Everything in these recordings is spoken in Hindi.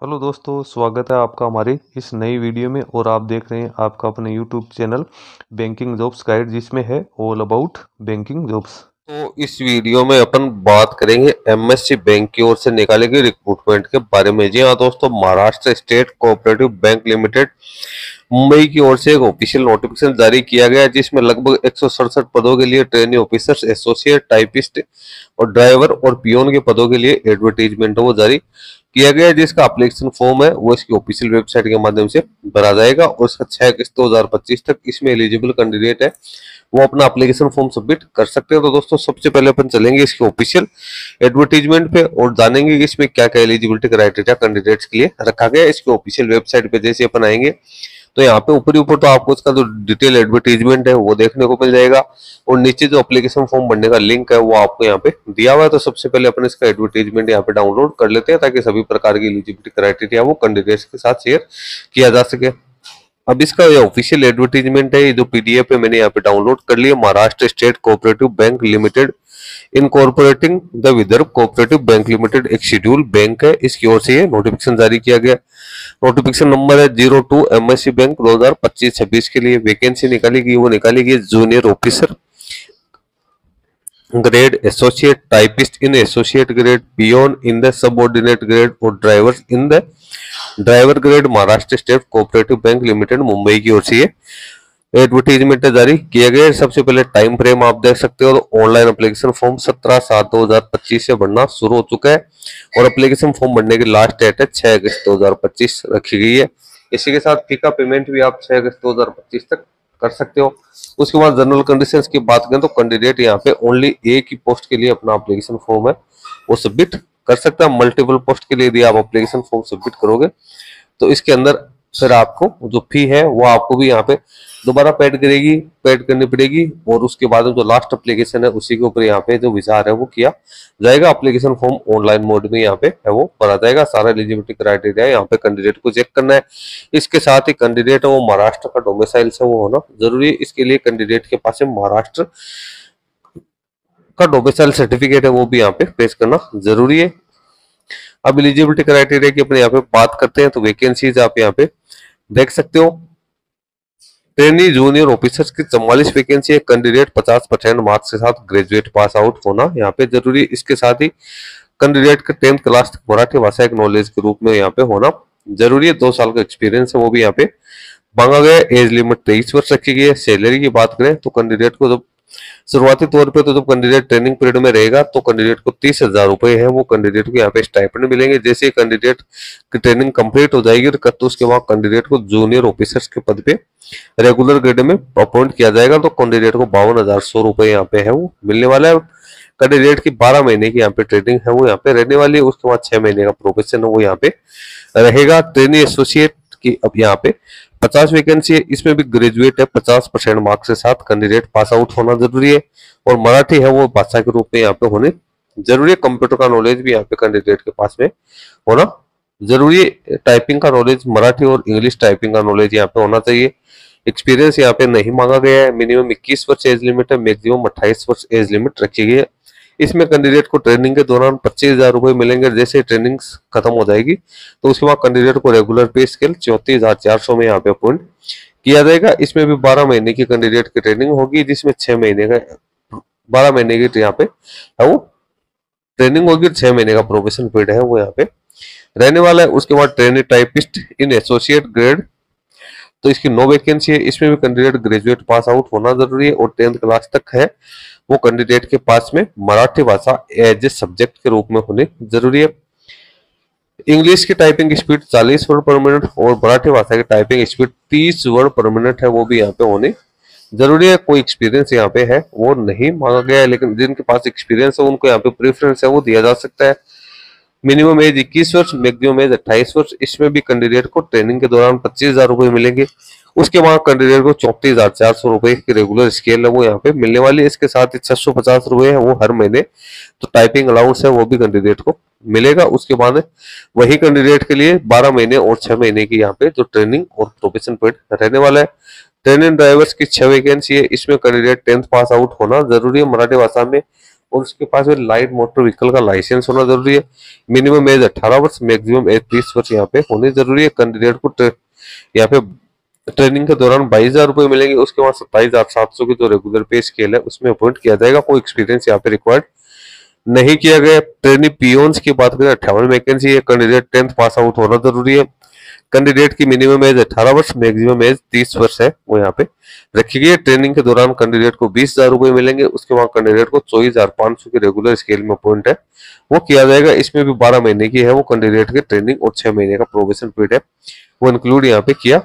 हेलो दोस्तों, स्वागत है आपका हमारी इस नई वीडियो में। और आप देख रहे हैं आपका अपने YouTube channel banking jobs guide, जिसमें है ऑल अबाउट बैंकिंग जॉब्स। तो इस वीडियो में अपन बात करेंगे एमएससी बैंक की ओर से निकाले गए रिक्रूटमेंट के बारे में। जी हाँ दोस्तों, Maharashtra state cooperative bank limited Mumbai की ओर से एक ऑफिशियल नोटिफिकेशन जारी किया गया है, जिसमें लगभग 167 पदों के लिए ट्रेनी ऑफिसर्स, एसोसिएट, टाइपिस्ट और ड्राइवर और पियोन के पदों के लिए एडवर्टीजमेंट वो जारी किया गया है। जिसका एप्लीकेशन फॉर्म है वो इसकी ऑफिशियल वेबसाइट के माध्यम से भरा जाएगा और उसका 6 अगस्त 2025 तक इसमें एलिजिबल कैंडिडेट है वो अपना एप्लीकेशन फॉर्म सबमिट कर सकते हैं। तो दोस्तों, सबसे पहले अपन चलेंगे इसके ऑफिशियल एडवर्टीजमेंट पे और जानेंगे कि इसमें क्या क्या एलिजिबिलिटी क्राइटेरिया कैंडिडेट्स के लिए रखा गया है। इसके ऑफिशियल वेबसाइट पे जैसे अपन आएंगे तो यहाँ पे ऊपर ऊपर तो आपको इसका जो डिटेल एडवर्टीजमेंट है वो देखने को मिल जाएगा और नीचे जो एप्लीकेशन फॉर्म भरने का लिंक है वो आपको यहाँ पे दिया हुआ है। तो सबसे पहले अपन इसका एडवर्टीजमेंट यहाँ पे डाउनलोड कर लेते हैं ताकि सभी प्रकार की एलिजिबिलिटी क्राइटेरिया वो कैंडिडेट्स के साथ शेयर किया जा सके। अब इसका ये ऑफिशियल एडवर्टीजमेंट है, ये जो पीडीएफ है मैंने यहाँ पे डाउनलोड कर लिया। Maharashtra state cooperative bank limited incorporating the Vidarbha cooperative bank limited एक शेड्यूल बैंक है, इसकी ओर से ये नोटिफिकेशन जारी किया गया। नोटिफिकेशन नंबर है 02 एमएससी बैंक 2025-26 के लिए वैकेंसी निकाली गई, वो निकाली गई junior officer grade, associate, typist in associate grade, peon in the subordinate grade और driver in the driver grade. Maharashtra state cooperative bank limited Mumbai की ओर से ये एडवर्टीजमेंट जारी किया गया है। सबसे पहले टाइम फ्रेम आप देख सकते हो, ऑनलाइन एप्लीकेशन फॉर्म 17/7/2025 से भरना शुरू हो चुका है और एप्लीकेशन फॉर्म भरने की लास्ट डेट है 6 अगस्त 2025 रखी गई है। इसी के साथ फी का पेमेंट भी आप 6 अगस्त 2025 तक कर सकते हो। उसके बाद जनरल कंडीशंस की बात करें तो कैंडिडेट यहाँ पे ओनली एक ही पोस्ट के लिए अपना एप्लीकेशन फॉर्म है वो सबमिट कर सकता है। मल्टीपल पोस्ट के लिए यदि आप एप्लीकेशन फॉर्म सबमिट करोगे तो इसके अंदर फिर आपको जो फी है वो आपको भी यहाँ पे दोबारा पेड करनी पड़ेगी और उसके बाद जो लास्ट एप्लीकेशन है उसी के ऊपर यहाँ पे जो विचार है वो किया जाएगा। एप्लीकेशन फॉर्म ऑनलाइन मोड में यहाँ पे है वो भरा जाएगा। सारा एलिजिबिलिटी क्राइटेरिया यहाँ पे कैंडिडेट को चेक करना है। इसके साथ ही कैंडिडेट है वो महाराष्ट्र का डोमिसाइल से वो होना जरूरी है। इसके लिए कैंडिडेट के पास महाराष्ट्र का डोमिसाइल सर्टिफिकेट है वो भी यहाँ पे पेश करना जरूरी है। अब एलिजिबिलिटी क्राइटेरिया की अपने यहाँ पे बात करते हैं तो वैकेंसीज आप यहाँ पे देख सकते हो। ट्रेनी जूनियर ऑफिसर्स की 44 वैकेंसी है। कैंडिडेट 50% मार्क्स के साथ ग्रेजुएट पास आउट होना यहाँ पे जरूरी है। इसके साथ ही कैंडिडेट का 10th क्लास तक मराठी भाषा एक नॉलेज के रूप में यहाँ पे होना जरूरी है। 2 साल का एक्सपीरियंस है वो भी यहाँ पे मांगा गया। एज लिमिट 23 वर्ष रखी गई है। सैलरी की बात करें तो कैंडिडेट को जब शुरुआती तौर पे तो जब कैंडिडेट ट्रेनिंग पीरियड में रहेगा तो कैंडिडेट को 30,000 रुपए है वो कैंडिडेट को यहाँ पे स्टाइपेंड मिलेंगे। जैसे कैंडिडेट की ट्रेनिंग कंप्लीट हो जाएगी तो उसके बाद कैंडिडेट को जूनियर ऑफिसर्स के पद पे रेगुलर ग्रेड में अपॉइंट किया जाएगा तो कैंडिडेट को 52,100 रुपए यहाँ पे है वो मिलने वाला है। कैंडिडेट की 12 महीने की यहाँ पे ट्रेनिंग है वो यहाँ पे रहने वाली है। उसके बाद 6 महीने का प्रोफेशन है वो यहाँ पे रहेगा। ट्रेनी एसोसिएट की अब यहाँ पे 50 वैकेंसी है। इसमें भी ग्रेजुएट है 50% मार्क्स के साथ कैंडिडेट पास आउट होना जरूरी है और मराठी है वो भाषा के रूप में यहाँ पे होने जरूरी है। कंप्यूटर का नॉलेज भी यहाँ पे कैंडिडेट के पास में होना जरूरी है। टाइपिंग का नॉलेज मराठी और इंग्लिश टाइपिंग का नॉलेज यहाँ पे होना चाहिए। एक्सपीरियंस यहाँ पे नहीं मांगा गया है। मिनिमम 21 वर्ष एज लिमिट है, मैक्सिमम 28 वर्ष एज लिमिट रखी गई है। इसमें कैंडिडेट को ट्रेनिंग के दौरान 25,000 रुपए मिलेंगे। जैसे ट्रेनिंग खत्म हो जाएगी तो उसके बाद कैंडिडेट को रेगुलर पे स्केल 34,400 में यहाँ पे अपॉइंट किया जाएगा। इसमें भी 12 महीने की कैंडिडेट की ट्रेनिंग होगी, जिसमें 6 महीने का 12 महीने की यहाँ पे है वो ट्रेनिंग होगी। 6 महीने का प्रोबेशन पीरियड है वो यहाँ पे रहने वाला है। उसके बाद trainee typist in associate grade तो इसकी 9 वैकेंसी है। इसमें भी कैंडिडेट ग्रेजुएट पास आउट होना जरूरी है और 10th क्लास तक है वो कैंडिडेट के पास में मराठी भाषा एज ए सब्जेक्ट के रूप में होनी जरूरी है। इंग्लिश की टाइपिंग स्पीड 40 वर्ड पर मिनट और मराठी भाषा की टाइपिंग स्पीड 30 वर्ड पर मिनट है वो भी यहाँ पे होनी जरूरी है। कोई एक्सपीरियंस यहाँ पे है वो नहीं मांगा गया है, लेकिन जिनके पास एक्सपीरियंस है उनको यहाँ पे प्रेफरेंस है वो दिया जा सकता है। मिनिमम एज 21 वर्ष, मैक्सिमम एज 28 वर्ष। इसमें भी कैंडिडेट को ट्रेनिंग के दौरान 25,000 रुपए मिलेंगे। उसके बाद कैंडिडेट को 34,400 रुपए की रेगुलर स्केल है वो यहाँ पे मिलने वाली है। इसके साथ ही 650 रुपए है वो हर महीने तो टाइपिंग अलाउंस है वो भी कैंडिडेट को मिलेगा। उसके बाद वही कैंडिडेट के लिए 12 महीने और 6 महीने की यहाँ पे जो ट्रेनिंग और प्रोबेशन पीरियड रहने वाला है। ट्रेनिंग ड्राइवर्स की 6 वैकेंसी है। इसमें कैंडिडेट 10th पास आउट होना जरूरी है मराठी भाषा में और उसके पास में लाइट मोटर व्हीकल का लाइसेंस होना जरूरी है। मिनिमम एज 18 वर्ष, मैक्सिमम एज 30 वर्ष यहाँ पे होनी जरूरी है। कैंडिडेट को यहाँ पे ट्रेनिंग के दौरान 22,000 रुपए मिलेंगे। उसके बाद 27,700 की जो रेगुलर पे स्केल है उसमें अपॉइंट किया जाएगा। कोई एक्सपीरियंस यहाँ पे रिक्वायर्ड नहीं किया गया। ट्रेनी पियोन्स की बात करें 58 वैकेंसी है। कैंडिडेट 10th पास आउट होना जरूरी है। कैंडिडेट की मिनिमम एज 18 वर्ष, मैक्सिमम एज 30 वर्ष है वो यहाँ पे रखी गई है। ट्रेनिंग के दौरान कैंडिडेट को 20,000 रुपए मिलेंगे। उसके बाद कैंडिडेट को 24,500 की रेगुलर स्केल में अपॉइंट है वो किया जाएगा। इसमें भी 12 महीने की है वो कैंडिडेट की ट्रेनिंग और 6 महीने का प्रोबेशन पीरियड है वो इंक्लूड यहाँ पे किया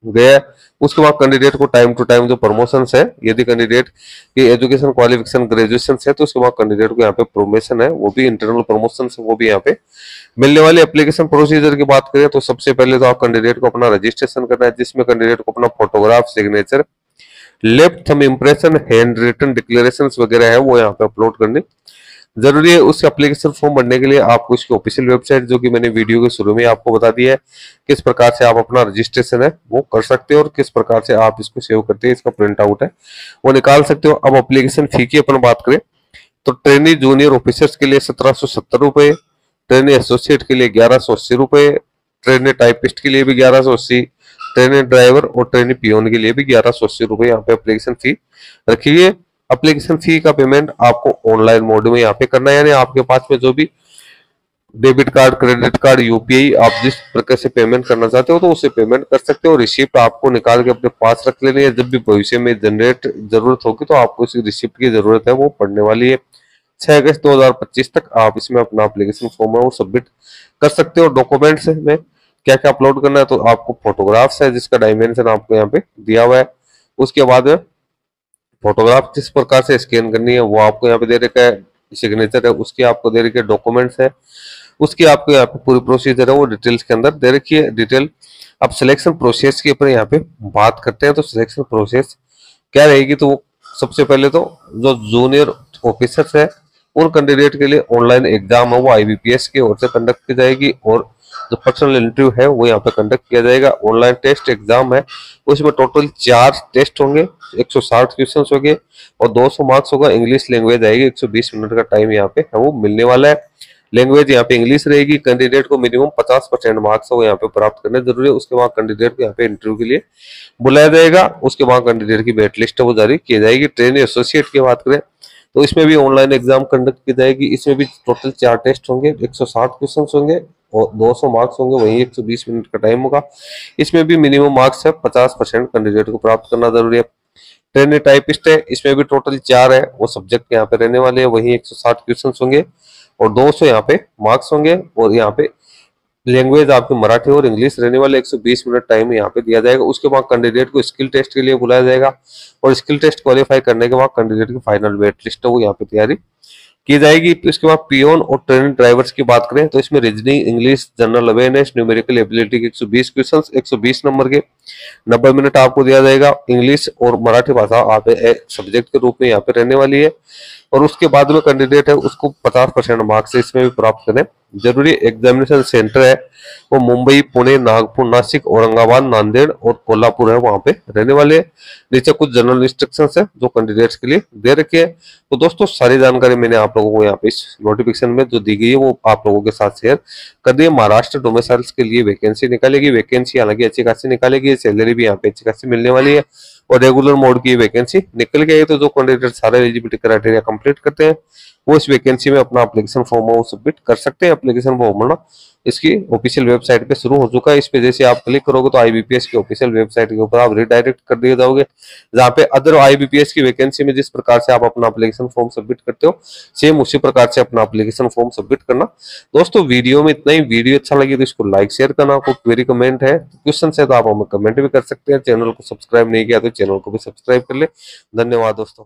गया है। उसके बाद कैंडिडेट को टाइम टू टाइम जो प्रमोशन है, यदि कैंडिडेट की एजुकेशन क्वालिफिकेशन ग्रेजुएशन है तो उसके बाद कैंडिडेट को यहाँ पे प्रमोशन है वो भी इंटरनल प्रमोशन है वो भी यहाँ पे मिलने वाली। एप्लीकेशन प्रोसीजर की बात करें तो सबसे पहले तो आप कैंडिडेट को अपना रजिस्ट्रेशन करना है, जिसमें कैंडिडेट को अपना photograph, signature, left thumb impression, handwritten declaration वगैरह है वो यहाँ पे अपलोड करने जरूरी है। उस एप्लीकेशन फॉर्म भरने के लिए आपको इसकी ऑफिशियल वेबसाइट, जो कि मैंने वीडियो के शुरू में आपको बता दिया है, किस प्रकार से आप अपना रजिस्ट्रेशन है वो कर सकते हो और किस प्रकार से आप इसको सेव करते हैं, इसका प्रिंट आउट है वो निकाल सकते हो। अब एप्लीकेशन फी की अपन बात करें तो ट्रेनी जूनियर ऑफिसर्स के लिए 1770 रुपए, ट्रेनी एसोसिएट के लिए 1180 रुपए, ट्रेनी टाइपिस्ट के लिए भी 1180, ट्रेनी ड्राइवर और ट्रेनी पियोन के लिए भी 1180 रुपए यहाँ पे एप्लीकेशन फी रखी है। एप्लीकेशन फी का पेमेंट आपको ऑनलाइन मोड में यहाँ पे करना है, यानी आपके पास में जो भी debit card, credit card, UPI आप जिस प्रकार से पेमेंट करना चाहते हो तो उसे पेमेंट कर सकते हो। रिसिप्ट आपको निकाल के अपने पास रख लेनी है, जब भी भविष्य में जनरेट जरूरत होगी तो आपको इस रिसिप्ट की जरूरत है वो पड़ने वाली है। 6 अगस्त 2025 तक आप इसमें अपना एप्लीकेशन फॉर्म है वो सबमिट कर सकते हो। डॉक्यूमेंट्स में क्या क्या अपलोड करना है तो आपको फोटोग्राफ्स है जिसका डायमेंशन आपको यहाँ पे दिया हुआ है। उसके बाद फोटोग्राफ किस प्रकार से स्कैन करनी है वो आपको यहाँ पे दे रखा है। सिग्नेचर है उसकी आपको दे रखी है। डॉक्यूमेंट्स है उसकी आपको यहाँ पे पूरी प्रोसीजर है वो डिटेल्स के अंदर दे रखी है डिटेल। अब सिलेक्शन प्रोसेस की अपन यहाँ पे बात करते हैं तो सिलेक्शन प्रोसेस क्या रहेगी तो वो सबसे पहले तो जो जूनियर ऑफिसर्स है उन कैंडिडेट के लिए ऑनलाइन एग्जाम है वो IBPS की ओर से कंडक्ट की जाएगी और जो पर्सनल इंटरव्यू है वो यहाँ पे कंडक्ट किया जाएगा। ऑनलाइन टेस्ट एग्जाम है उसमें टोटल 4 टेस्ट होंगे, 160 क्वेश्चन होंगे और 200 मार्क्स होगा। इंग्लिश लैंग्वेज आएगी, 120 मिनट का टाइम यहाँ पे है वो मिलने वाला है। लैंग्वेज यहाँ पे इंग्लिश रहेगी। कैंडिडेट को मिनिमम 50% मार्क्स वो यहाँ पे प्राप्त करने जरूरी है। उसके बाद कैंडिडेट को यहाँ पे इंटरव्यू के लिए बुलाया जाएगा। उसके बाद कैंडिडेट की वेट लिस्ट वो जारी की जाएगी। ट्रेनी एसोसिएट की बात करें तो इसमें भी ऑनलाइन एग्जाम कंडक्ट की जाएगी। इसमें भी टोटल 4 टेस्ट होंगे, 160 क्वेश्चन होंगे और 200 मार्क्स होंगे, वहीं 120 मिनट का टाइम होगा। इसमें भी मिनिमम मार्क्स है 50% कैंडिडेट को प्राप्त करना जरूरी है। ट्रेनी टाइपिस्ट है इसमें भी टोटल 4 है वो सब्जेक्ट यहाँ पे रहने वाले हैं, वहीं 160 क्वेश्चन होंगे और 200 यहाँ पे मार्क्स होंगे। और यहाँ पे लैंग्वेज आपके मराठी और इंग्लिश रहने वाले 120 मिनट टाइम यहाँ पे दिया जाएगा। उसके बाद कैंडिडेट को स्किल टेस्ट के लिए बुलाया जाएगा और स्किल टेस्ट क्वालिफाई करने के बाद कैंडिडेट की फाइनल वेट लिस्ट है वो यहाँ पे तैयारी की जाएगी। तो इसके बाद पियोन और ट्रेनिंग ड्राइवर्स की बात करें तो इसमें reasoning, English, general awareness, numerical ability के 120 क्वेश्चन 120 नंबर के 90 मिनट आपको दिया जाएगा। इंग्लिश और मराठी भाषा आप सब्जेक्ट के रूप में यहाँ पे रहने वाली है और उसके बाद में कैंडिडेट है उसको 50% मार्क्स इसमें भी प्राप्त करने जरूरी। एग्जामिनेशन सेंटर है वो मुंबई, पुणे, नागपुर, नासिक, औरंगाबाद, नांदेड़ और कोल्हापुर है वहां पे रहने वाले हैं। नीचे कुछ जनरल इंस्ट्रक्शंस है जो कैंडिडेट्स के लिए दे रखे हैं। तो दोस्तों सारी जानकारी मैंने आप लोगों को यहाँ पे इस नोटिफिकेशन में जो दी गई है वो आप लोगों के साथ शेयर कर दी है। महाराष्ट्र डोमिसाइल्स के लिए वैकेंसी निकालेगी। वैकेंसी हालांकि अच्छी खासी निकालेगी, सैलरी भी यहाँ पे अच्छी खासी मिलने वाली है और रेगुलर मोड की वैकेंसी निकल गई है। तो जो कैंडिडेट सारे एलिजिबिलिटी क्राइटेरिया कंप्लीट करते हैं वो इस वैकेंसी में अपना एप्लीकेशन फॉर्म वो सबमिट कर सकते हैं। एप्लीकेशन फॉर्म भरना इसकी ऑफिशियल वेबसाइट पे शुरू हो चुका है। इस पे जैसे आप क्लिक करोगे तो IBPS की ऑफिशियल वेबसाइट के ऊपर आप रिडायरेक्ट कर दिए जाओगे, जहाँ पे अदर IBPS की वैकेंसी में जिस प्रकार से आप अपना एप्लीकेशन फॉर्म सबमिट करते हो सेम उसी प्रकार से अपना एप्लीकेशन फॉर्म सबमिट करना। दोस्तों वीडियो में इतना ही। वीडियो अच्छा लगे तो इसको लाइक शेयर करना। कोई क्वेरी कमेंट है, क्वेश्चन है तो आप हमें कमेंट भी कर सकते हैं। चैनल को सब्सक्राइब नहीं किया तो चैनल को भी सब्सक्राइब कर ले। धन्यवाद दोस्तों।